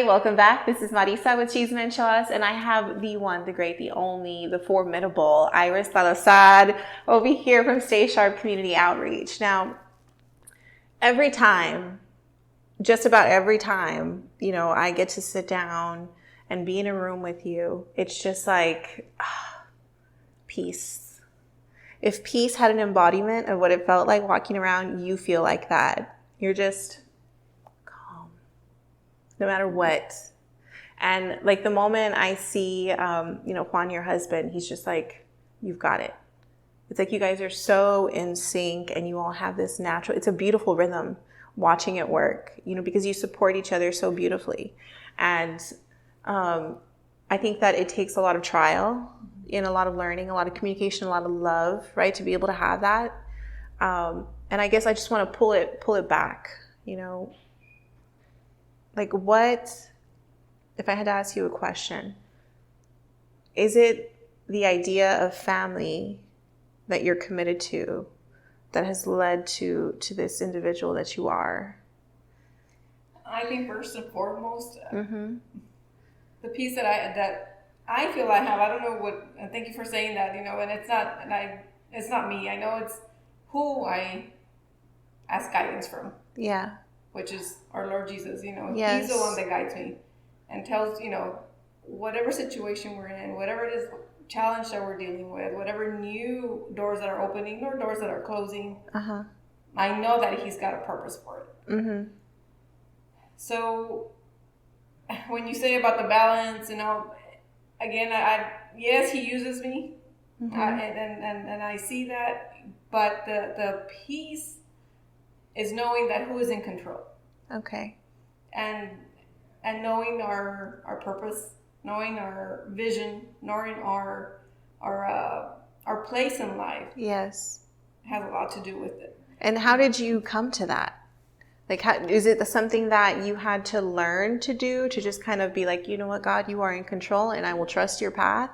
Hi, welcome back. This is Marisa with Chisme and Cheladas, and I have the one, the great, the only, the formidable Iris Salazar over here from Stay Sharp Community Outreach. Now, just about every time, I get to sit down and be in a room with you, it's just like peace. If peace had an embodiment of what it felt like walking around, you feel like that. You're just no matter what. And like the moment I see, Juan, your husband, he's just like, you've got it. It's like you guys are so in sync and you all have this natural, it's a beautiful rhythm watching it work, because you support each other so beautifully. And I think that it takes a lot of trial and a lot of learning, a lot of communication, a lot of love, right, to be able to have that. And I guess I just want to pull it back, Like what, if I had to ask you a question, is it the idea of family that you're committed to that has led to this individual that you are? I think first and foremost, the piece that I feel I have, I don't know what, and thank you for saying that, and it's not me. I know it's who I ask guidance from. Yeah. Which is our Lord Jesus, Yes. He's the one that guides me and tells, whatever situation we're in, whatever it is, challenge that we're dealing with, whatever new doors that are opening or doors that are closing, I know that He's got a purpose for it. Mm-hmm. So when you say about the balance, again, yes, He uses me, and I see that, but the peace is knowing that who is in control. Okay. And knowing our purpose, knowing our vision, knowing our place in life. Yes. Has a lot to do with it. And how did you come to that? Like, is it something that you had to learn to do, to just kind of be like, you know what, God, you are in control and I will trust your path?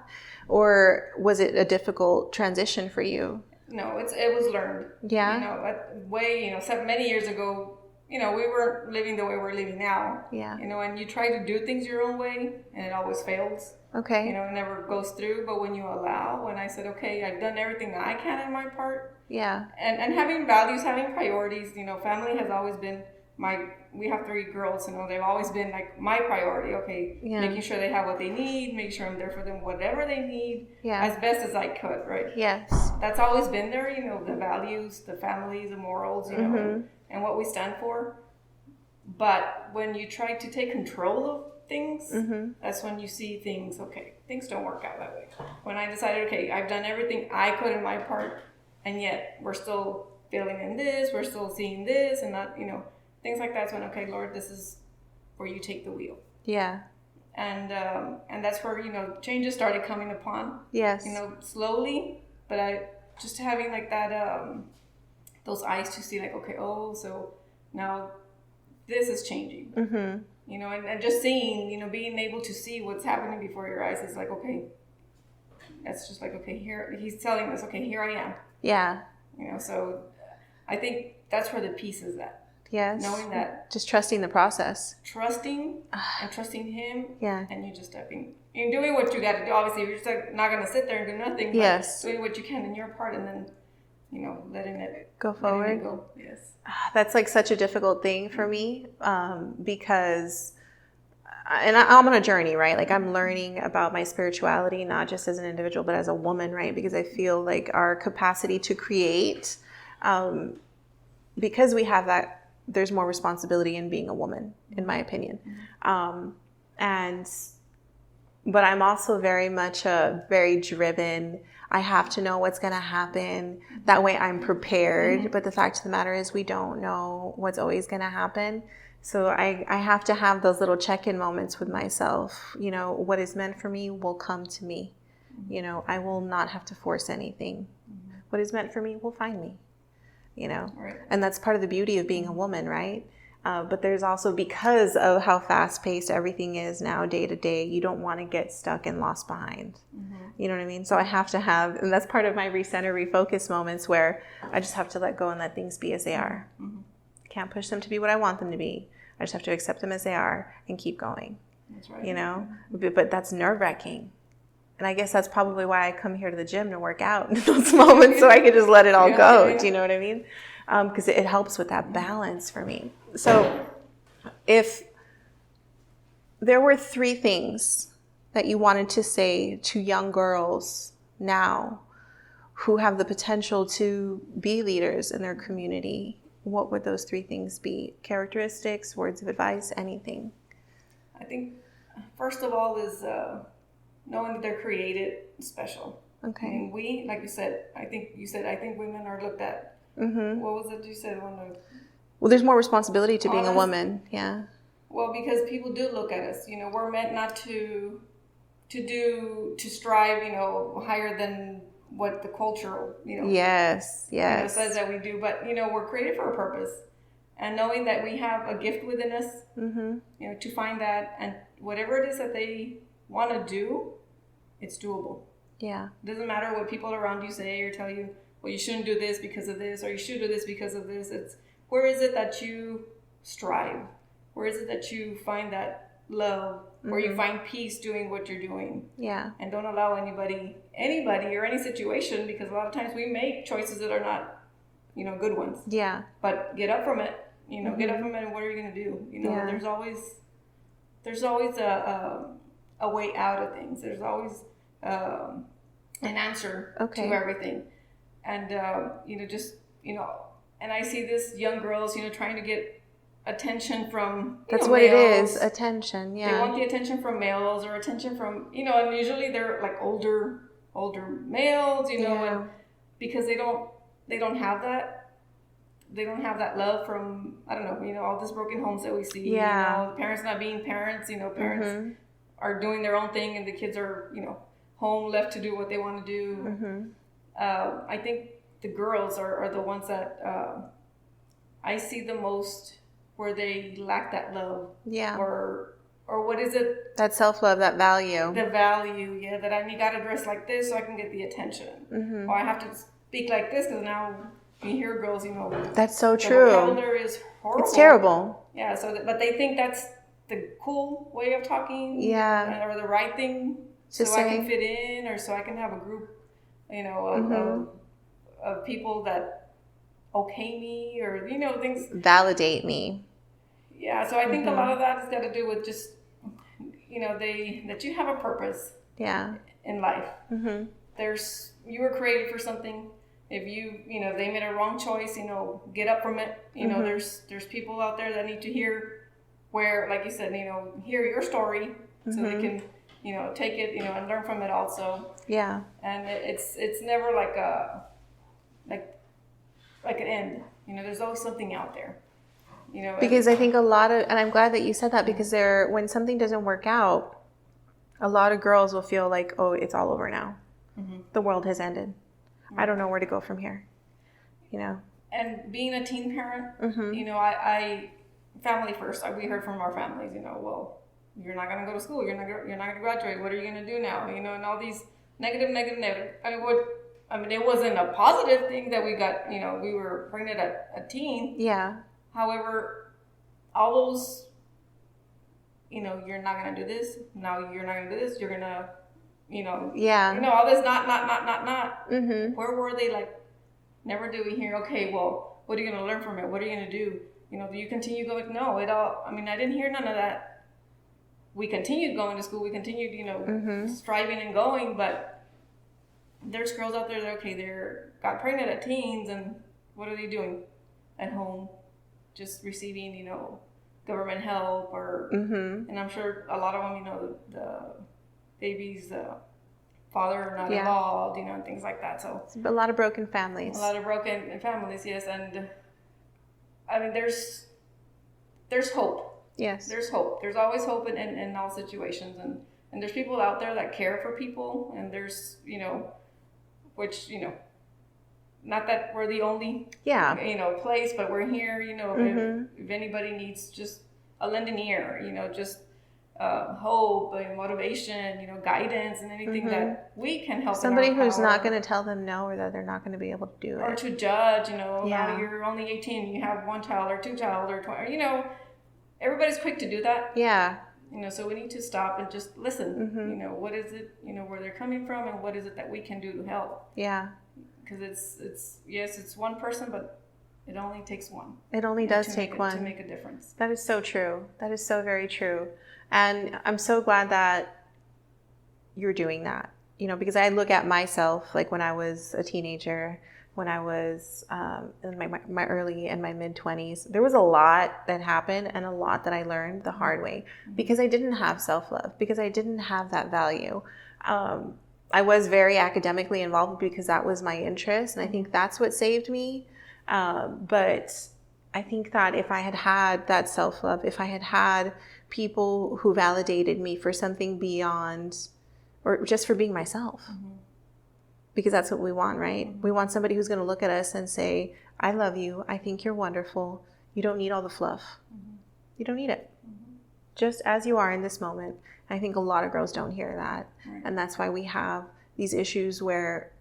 Or was it a difficult transition for you? No, it was learned. Yeah. Many years ago, we weren't living the way we're living now. Yeah. And you try to do things your own way and it always fails. Okay. It never goes through. But when I said, okay, I've done everything that I can in my part. Yeah. And having values, having priorities, family has always been we have 3 girls, they've always been like my priority. Okay. Yeah. Making sure they have what they need, making sure I'm there for them, whatever they need, as best as I could, right? Yes. That's always been there, the values, the families, the morals, and what we stand for. But when you try to take control of things, that's when you see things don't work out that way. When I decided, okay, I've done everything I could in my part, and yet we're still feeling in this, we're still seeing this, and not, things like that's when, okay, Lord, this is where you take the wheel. Yeah. And that's where, changes started coming upon. Yes. Slowly, but I just having like that, those eyes to see like, okay, so now this is changing. Mm-hmm. And just seeing, being able to see what's happening before your eyes is like, okay, that's just like, okay, here, He's telling us, okay, here I am. Yeah. So I think that's where the peace is at. Yes. Knowing that. Just trusting the process. Trusting Him. Yeah. And you just you're doing what you got to do. Obviously, you're just like not going to sit there and do nothing. Yes. Doing what you can in your part and then, letting it go forward. Letting it go. Yes. That's like such a difficult thing for me because, and I'm on a journey, right? Like I'm learning about my spirituality, not just as an individual, but as a woman, right? Because I feel like our capacity to create, because we have that, there's more responsibility in being a woman, in my opinion. But I'm also very much very driven. I have to know what's going to happen. That way I'm prepared. But the fact of the matter is we don't know what's always going to happen. So I have to have those little check-in moments with myself. What is meant for me will come to me. I will not have to force anything. What is meant for me will find me. Right. And that's part of the beauty of being a woman, right? But there's also, because of how fast-paced everything is now day to day, you don't want to get stuck and lost behind. You know what I mean? So I have to have, and that's part of my recenter, refocus moments where I just have to let go and let things be as they are. Can't push them to be what I want them to be. I just have to accept them as they are and keep going. That's right. You know, but that's nerve-wracking. And I guess that's probably why I come here to the gym to work out in those moments, so I can just let it all go. Do you know what I mean? Because it helps with that balance for me. So if there were 3 things that you wanted to say to young girls now who have the potential to be leaders in their community, what would those 3 things be? Characteristics, words of advice, anything? I think, first of all, is knowing that they're created special. Okay. I mean, we, like you said, I think women are looked at. Mm-hmm. What was it you said? Well, there's more responsibility to being a woman. Yeah. Well, because people do look at us. You know, we're meant not to strive, you know, higher than what the culture, you know, yes, you know, says that we do. But, you know, we're created for a purpose. And knowing that we have a gift within us, mm-hmm. you know, to find that, and whatever it is that they want to do, it's doable. Yeah. It doesn't matter what people around you say or tell you, well, you shouldn't do this because of this, or you should do this because of this. It's where is it that you strive? Where is it that you find that love? Mm-hmm. Where you find peace doing what you're doing? Yeah. And don't allow anybody or any situation, because a lot of times we make choices that are not, you know, good ones. Yeah. But get up from it. You know, mm-hmm. get up from it, and what are you going to do? You know, there's always a way out of things. There's always an answer to everything. And, you know, just, you know, and I see this young girls, you know, trying to get attention from, that's what males. It is, attention, yeah. They want the attention from males, or attention from, you know, and usually they're like older males, you know, and because they don't have that. They don't have that love from, I don't know, you know, all these broken homes that we see. Yeah. You know, parents not being parents, you know, parents mm-hmm. are doing their own thing, and the kids are, you know, home left to do what they want to do. Mm-hmm. I think the girls are the ones that I see the most where they lack that love. Yeah. Or what is it? That self-love, that value. The value, yeah, that I got to dress like this so I can get the attention. Mm-hmm. Or I have to speak like this because now you hear girls, you know. That's so true. The vocabulary is horrible. It's terrible. Yeah, but they think that's the cool way of talking. Yeah. Or the right thing so I can fit in, or so I can have a group, you know, of people that okay me, or, you know, things. Validate me. Yeah, so I think a lot of that has got to do with just, you know, that you have a purpose. Yeah. In life. Mm-hmm. You were created for something. If if they made a wrong choice, you know, get up from it. You know, there's people out there that need to hear where, like you said, you know, hear your story so they can, you know, take it, you know, and learn from it also. Yeah. And it's never like an end. You know, there's always something out there. You know. Because I think and I'm glad that you said that, because when something doesn't work out, a lot of girls will feel like, oh, it's all over now. Mm-hmm. The world has ended. I don't know where to go from here, you know. And being a teen parent, you know, I family first. We heard from our families, you know, well, you're not going to go to school. You're not going to graduate. What are you going to do now? You know, and all these negative. I mean, it wasn't a positive thing that we got. You know, we were pregnant at a teen. Yeah. However, all those, you know, you're not going to do this. Now you're not going to do this. You're going to. You know, all this not. Mm-hmm. Where were they? Like, never do we hear, okay, well, what are you going to learn from it? What are you going to do? You know, do you continue going? No, I didn't hear none of that. We continued going to school. We continued, you know, striving and going, but there's girls out there that, okay, got pregnant at teens, and what are they doing at home? Just receiving, you know, government help, or, and I'm sure a lot of them, you know, the baby's father not involved, you know, and things like that. So a lot of broken families. A lot of broken families, yes. And I mean, there's hope. Yes. There's hope. There's always hope in all situations, and there's people out there that care for people, and there's, you know, which, you know, not that we're the only you know, place, but we're here, you know, if anybody needs just a lend an ear, you know, just hope and motivation, you know, guidance, and anything that we can help. Somebody who's not going to tell them no, or that they're not going to be able to do it. Or to judge, you know, now you're only 18, you have one child or two child or 20, you know, everybody's quick to do that. Yeah. So we need to stop and just listen. What is it, where they're coming from, and what is it that we can do to help? Yeah. Because it's one person, but it only takes one. It only does take one to make a difference. That is so true. That is so very true. And I'm so glad that you're doing that, because I look at myself, like when I was a teenager, when I was in my early and my mid 20s, there was a lot that happened and a lot that I learned the hard way because I didn't have self-love, because I didn't have that value. I was very academically involved because that was my interest, and I think that's what saved me. But I think that if I had had that self-love, if I had had people who validated me for something beyond, or just for being myself, because that's what we want, right? We want somebody who's going to look at us and say, I love you. I think you're wonderful. You don't need all the fluff. You don't need it. Just as you are in this moment. I think a lot of girls don't hear that. Right. And that's why we have these issues where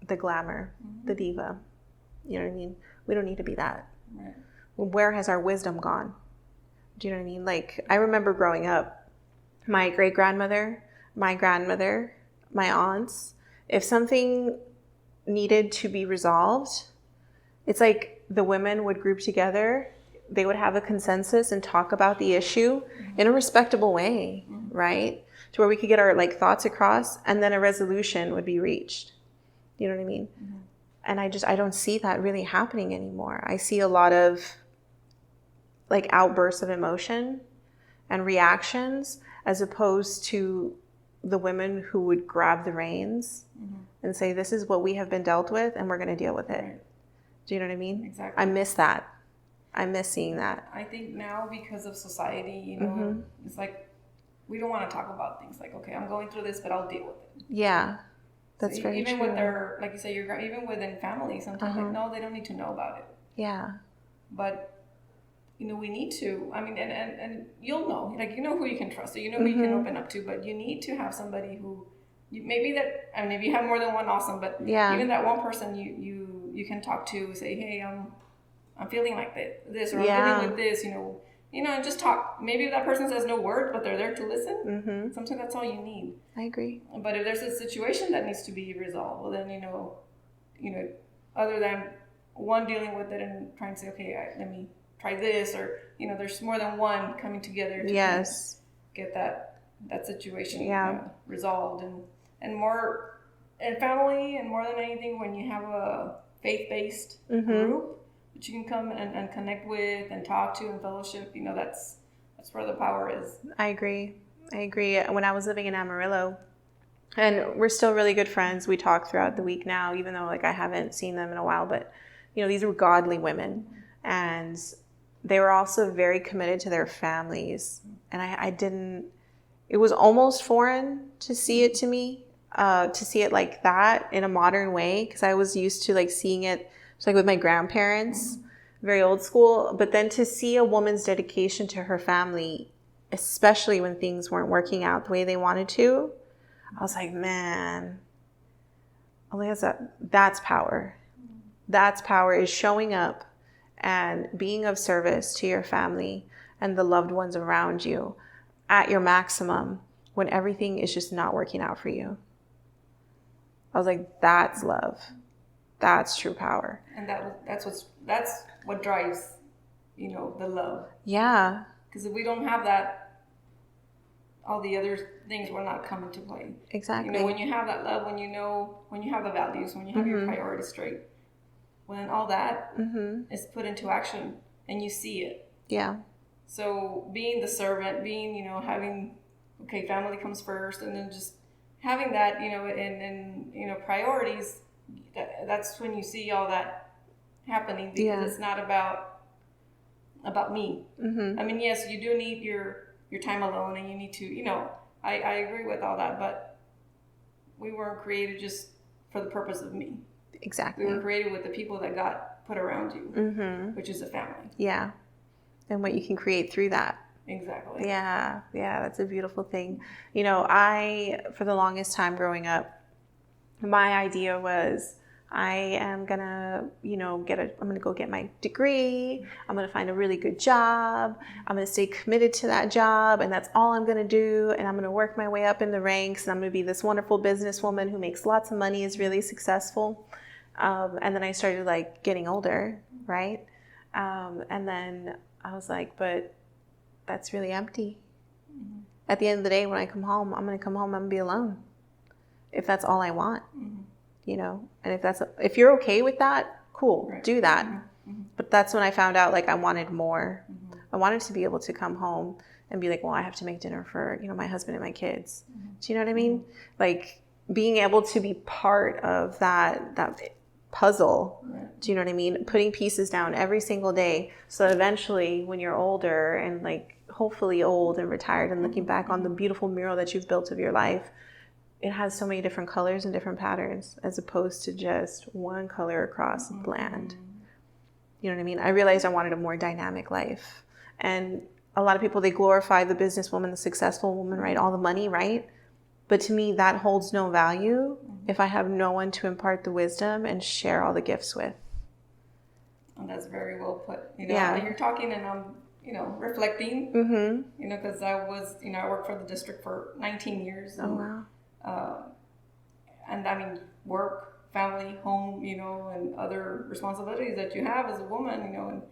the glamour, the diva, you know what I mean? We don't need to be that. Right. Where has our wisdom gone? Do you know what I mean? Like, I remember growing up, my great-grandmother, my grandmother, my aunts, if something needed to be resolved, it's like the women would group together, they would have a consensus and talk about the issue in a respectable way, right? To where we could get our thoughts across, and then a resolution would be reached. You know what I mean? And I don't see that really happening anymore. I see a lot of outbursts of emotion and reactions, as opposed to the women who would grab the reins and say, this is what we have been dealt with and we're going to deal with it. Right. Do you know what I mean? Exactly. I miss that. I miss seeing that. I think now, because of society, it's like we don't want to talk about things like, okay, I'm going through this, but I'll deal with it. Yeah, that's very even true. With their, like you say, even within family, sometimes no, they don't need to know about it. Yeah. But we need to. I mean, and you'll know, who you can trust, so who you can open up to. But you need to have somebody who, maybe that. I mean, if you have more than one, awesome. But even that one person you can talk to, say, hey, I'm feeling like this, or I'm feeling with this, and just talk. Maybe if that person says no word, but they're there to listen. Sometimes that's all you need. I agree. But if there's a situation that needs to be resolved, well, then other than one dealing with it and trying to say, okay, let me try this, or there's more than one coming together to get that situation resolved, and more in family, and more than anything, when you have a faith-based group that you can come and connect with and talk to and fellowship, that's where the power is. I agree. When I was living in Amarillo, and we're still really good friends, we talk throughout the week now, even though I haven't seen them in a while, but these were godly women, and they were also very committed to their families. And it was almost foreign to see it to me, to see it like that in a modern way, because I was used to seeing it just with my grandparents, very old school. But then to see a woman's dedication to her family, especially when things weren't working out the way they wanted to, I was like, man, that's power. That's power, is showing up and being of service to your family and the loved ones around you at your maximum when everything is just not working out for you. I was like, that's love. That's true power. And that's what drives, the love. Yeah. Because if we don't have that, all the other things will not come into play. Exactly. When you have that love, when you have the values, when you have your priorities straight, when all that is put into action and you see it. Yeah. So being the servant, having, okay, family comes first, and then just having that, and priorities, that's when you see all that happening, because it's not about me. I mean, yes, you do need your time alone, and you need to, I agree with all that, but we weren't created just for the purpose of me. Exactly. We were created with the people that God put around you, which is a family. Yeah. And what you can create through that. Exactly. Yeah. Yeah. That's a beautiful thing. I, for the longest time growing up, my idea was I am gonna, I'm gonna go get my degree. I'm gonna find a really good job. I'm gonna stay committed to that job, and that's all I'm gonna do. And I'm gonna work my way up in the ranks, and I'm gonna be this wonderful businesswoman who makes lots of money, is really successful. And then I started like getting older, right? And then I was like, but that's really empty. Mm-hmm. At the end of the day, when I come home, I'm gonna come home, I'm gonna be alone. If that's all I want. Mm-hmm. And if you're okay with that, cool, right. Do that. Mm-hmm. But that's when I found out like I wanted more. Mm-hmm. I wanted to be able to come home and be like, well, I have to make dinner for, my husband and my kids. Mm-hmm. Do you know what I mean? Mm-hmm. Like being able to be part of that puzzle. Right. Do you know what I mean? Putting pieces down every single day. So that eventually when you're older and like hopefully old and retired and looking back on the beautiful mural that you've built of your life, it has so many different colors and different patterns as opposed to just one color across bland. You know what I mean? I realized I wanted a more dynamic life. And a lot of people, they glorify the businesswoman, the successful woman, right? All the money, right? But to me, that holds no value if I have no one to impart the wisdom and share all the gifts with. And that's very well put. You're talking and I'm, reflecting, because I was, I worked for the district for 19 years. And, wow. And I mean, work, family, home, and other responsibilities that you have as a woman,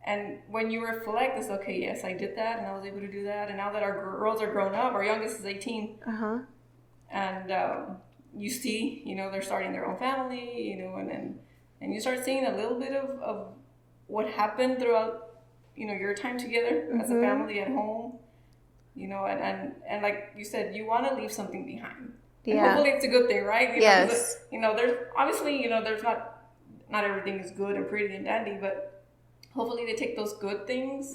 and when you reflect, it's okay, yes, I did that and I was able to do that. And now that our girls are grown up, our youngest is 18. Uh-huh. And you see, they're starting their own family, and you start seeing a little bit of what happened throughout, your time together as a family at home, and like you said, you want to leave something behind. And hopefully it's a good thing, right? Yes. There's obviously, there's not everything is good and pretty and dandy, but hopefully they take those good things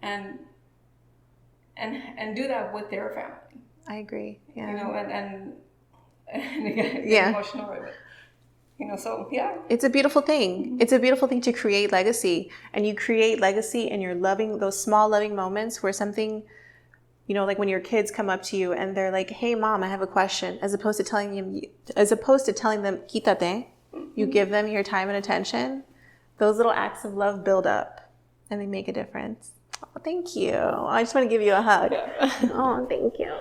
and do that with their family. I agree. Yeah. And get emotional with it. So yeah. It's a beautiful thing. It's a beautiful thing to create legacy. And you create legacy and you're loving those small loving moments where something, like when your kids come up to you and they're like, hey mom, I have a question, as opposed to telling them, quítate, you give them your time and attention. Those little acts of love build up and they make a difference. Oh, thank you. I just want to give you a hug. Oh, thank you.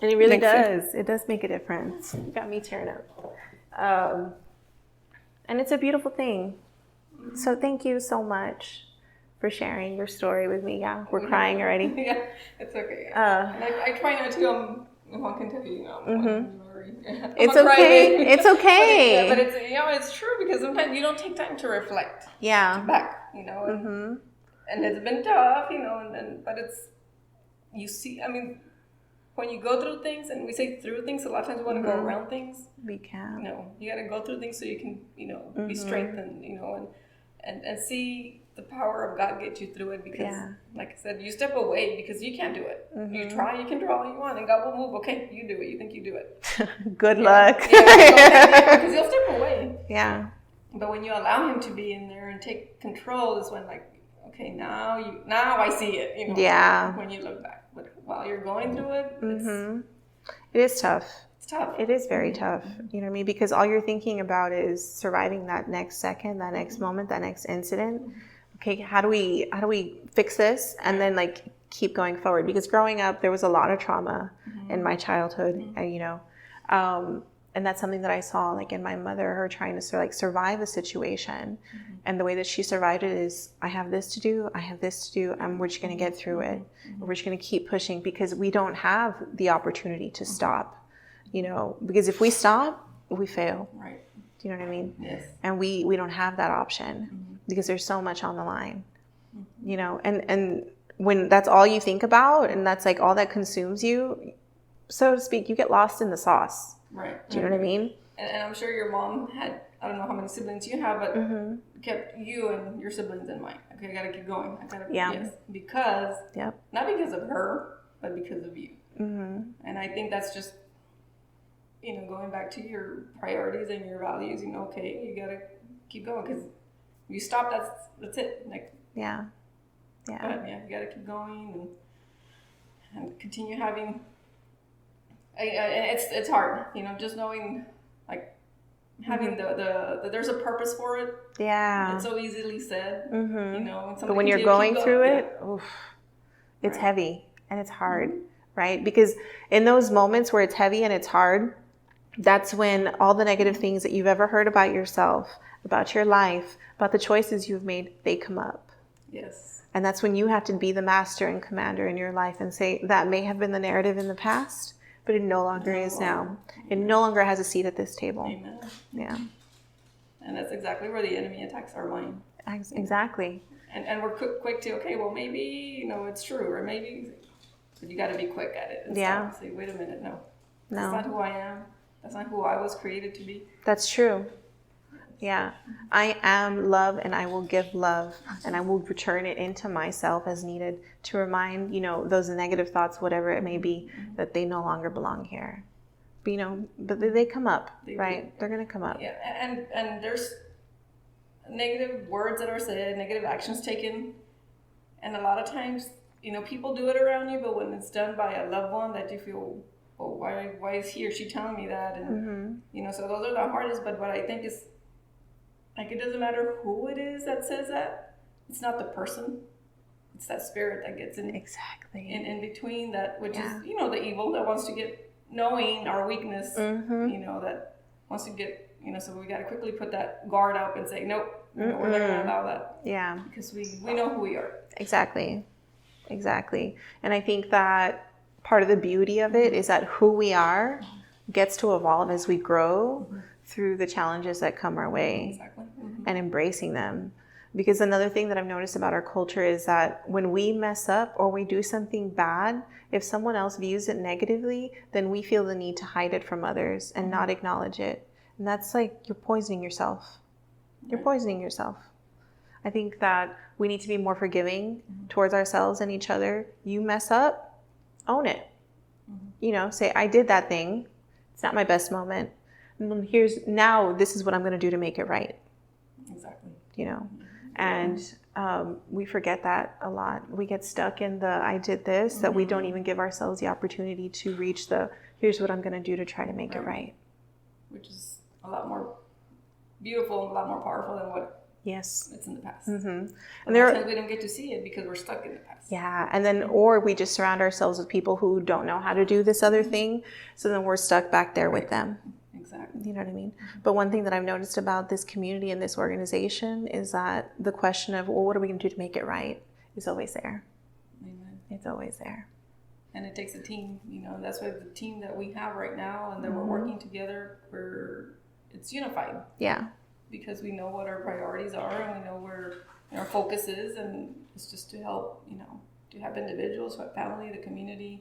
And it really does. It does make a difference. You got me tearing up. And it's a beautiful thing. So thank you so much for sharing your story with me. Yeah, we're crying already. Yeah, it's okay. And I try not to. Juan can tell you, it's okay. It's okay. But it's it's true because sometimes you don't take time to reflect. Yeah. Back, and it's been tough, but it's you see. I mean, when you go through things, and we say through things, a lot of times we want to go around things. We can. You got to go through things so you can, be strengthened, and see the power of God get you through it because, like I said, you step away because you can't do it. You try, you can draw all you want, and God will move. Okay, you do it. You think you do it. Good luck. Because he'll step away. Yeah. But when you allow him to be in there and take control, is when okay, now I see it. Yeah. When you look back, but while you're going through it, it is tough. It's tough. It is very tough. You know what I mean? Because all you're thinking about is surviving that next second, that next moment, that next incident. Okay, how do we fix this and then keep going forward? Because growing up, there was a lot of trauma in my childhood, and that's something that I saw in my mother, her trying to survive a situation, and the way that she survived it is, I have this to do, and we're just going to get through it. We're just going to keep pushing because we don't have the opportunity to stop, because if we stop, we fail. Right. Do you know what I mean? Yes. And we don't have that option because there's so much on the line, and when that's all you think about and that's all that consumes you, so to speak, you get lost in the sauce. Right. Do you know what I mean? And I'm sure your mom had, I don't know how many siblings you have, but kept you and your siblings in mind. Okay, I gotta keep going. Yes, because, not because of her, but because of you. And I think that's just, going back to your priorities and your values, okay, you gotta keep going because if you stop, that's it. But you gotta keep going and continue having And it's hard, you know, just knowing, like, having the there's a purpose for it. Yeah. It's so easily said, you know. But when you're going through it, oof, it's heavy and it's hard, right? Because in those moments where it's heavy and it's hard, that's when all the negative things that you've ever heard about yourself, about your life, about the choices you've made, they come up. Yes. And that's when you have to be the master and commander in your life and say, that may have been the narrative in the past, but it no longer is now. It no longer has a seat at this table. Amen. Yeah. And that's exactly where the enemy attacks our mind. Exactly. And we're quick to, okay, well, maybe, you know, it's true, or maybe, but you got to be quick at it. And stop and say, wait a minute, no. That's not who I am. That's not who I was created to be. That's true. Yeah. I am love, and I will give love, and I will return it into myself as needed to remind, you know, those negative thoughts, whatever it may be, that they no longer belong here. But, you know, but they come up, right? They're going to come up. Yeah. And there's negative words that are said, negative actions taken. And a lot of times, you know, people do it around you, but when it's done by a loved one that you feel, oh, why is he or she telling me that? And, you know, so those are the hardest. But what I think is, like, it doesn't matter who it is that says that. It's not the person. It's that spirit that gets in. Exactly. In between that, which is, you know, the evil that wants to get, knowing our weakness, you know, that wants to get, you know, so we got to quickly put that guard up and say, nope, you know, we're not going to allow that. Yeah. Because we know who we are. Exactly. And I think that part of the beauty of it is that who we are gets to evolve as we grow through the challenges that come our way. Exactly. And embracing them. Because another thing that I've noticed about our culture is that when we mess up or we do something bad, if someone else views it negatively, then we feel the need to hide it from others and not acknowledge it. And that's like, you're poisoning yourself. You're poisoning yourself. I think that we need to be more forgiving towards ourselves and each other. You mess up, own it. You know, say, I did that thing. It's not my best moment. And this is what I'm going to do to make it right. Exactly. You know, and we forget that a lot. We get stuck in the I did this, that we don't even give ourselves the opportunity to reach the here's what I'm going to do to try to make it right. Which is a lot more beautiful and a lot more powerful than what it's in the past. And sometimes we don't get to see it because we're stuck in the past. Yeah, and then or we just surround ourselves with people who don't know how to do this other thing, so then we're stuck back there with them. Exactly. You know what I mean? But one thing that I've noticed about this community and this organization is that the question of, well, what are we going to do to make it right, is always there. Amen. It's always there. And it takes a team, you know, that's why the team that we have right now and that we're working together, it's unified. Yeah. Because we know what our priorities are and we know where our focus is, and it's just to help, you know, to help individuals, help family, the community,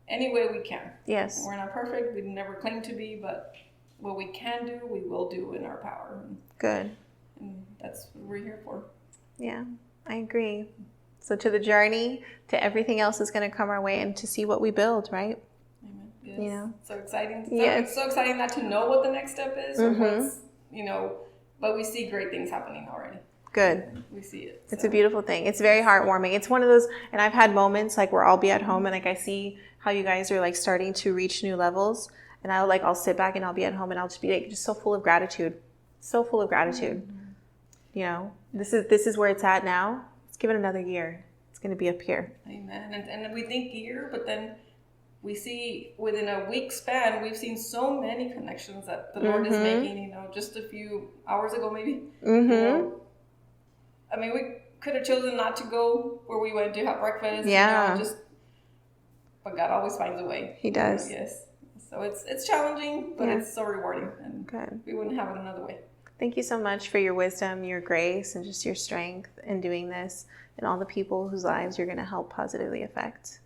any way we can. Yes. And we're not perfect. We never claim to be, but what we can do, we will do in our power. Good. And that's what we're here for. Yeah, I agree. So to the journey, to everything else is going to come our way, and to see what we build, right? Amen. Yes. You know? So exciting. Yes. So exciting not to know what the next step is or what's, you know, but we see great things happening already. Good. We see it. It's a beautiful thing. It's very heartwarming. It's one of those, and I've had moments like where I'll be at home and like I see how you guys are like starting to reach new levels, and I'll sit back and I'll be at home and I'll just be like just so full of gratitude. So full of gratitude. You know, this is where it's at now. Let's give it another year. It's going to be up here. Amen. And we think year, but then we see within a week span, we've seen so many connections that the Lord is making, you know, just a few hours ago maybe. You know, I mean, we could have chosen not to go where we went to have breakfast. Yeah. You know, but God always finds a way. He does. You know, yes. So it's challenging, but it's so rewarding. And good. We wouldn't have it another way. Thank you so much for your wisdom, your grace, and just your strength in doing this, and all the people whose lives you're going to help positively affect.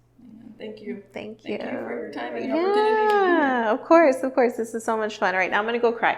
Thank you. Thank you. Thank you for your time and your opportunity. Yeah, of course. This is so much fun. All right, now I'm going to go cry.